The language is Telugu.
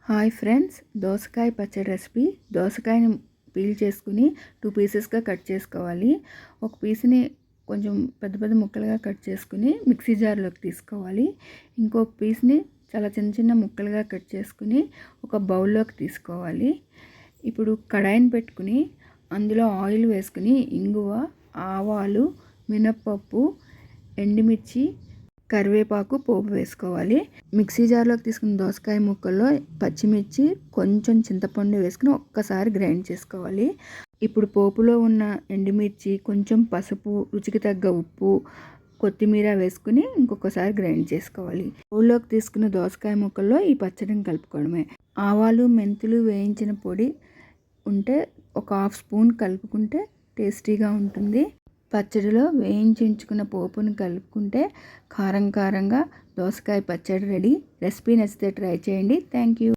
హాయ్ ఫ్రెండ్స్, దోసకాయ పచ్చడి రెసిపీ. దోసకాయని పీల్ చేసుకుని 2 పీసెస్గా కట్ చేసుకోవాలి. ఒక పీస్ని కొంచెం పెద్ద పెద్ద ముక్కలుగా కట్ చేసుకుని మిక్సీ జార్లోకి తీసుకోవాలి. ఇంకొక పీస్ని చాలా చిన్న చిన్న ముక్కలుగా కట్ చేసుకుని ఒక బౌల్లోకి తీసుకోవాలి. ఇప్పుడు కడాయిని పెట్టుకుని అందులో ఆయిల్ వేసుకుని ఇంగువ, ఆవాలు, మినప్పప్పు, ఎండుమిర్చి, కరివేపాకు పోపు వేసుకోవాలి. మిక్సీ జార్లోకి తీసుకున్న దోసకాయ ముక్కల్లో పచ్చిమిర్చి, కొంచెం చింతపండు వేసుకుని ఒక్కసారి గ్రైండ్ చేసుకోవాలి. ఇప్పుడు పోపులో ఉన్న ఎండుమిర్చి, కొంచెం పసుపు, రుచికి తగ్గ ఉప్పు, కొత్తిమీర వేసుకుని ఇంకొకసారి గ్రైండ్ చేసుకోవాలి. బౌల్లోకి తీసుకున్న దోసకాయ ముక్కల్లో ఈ పచ్చడిని కలుపుకోవడమే. ఆవాలు, మెంతులు వేయించిన పొడి ఉంటే ఒక 1/2 స్పూన్ కలుపుకుంటే టేస్టీగా ఉంటుంది. పచ్చడిలో వేయించుకున్న పోపుని కలుపుకుంటే కారంగా దోసకాయ పచ్చడి రెడీ. రెసిపీ నచ్చితే ట్రై చేయండి. Thank you.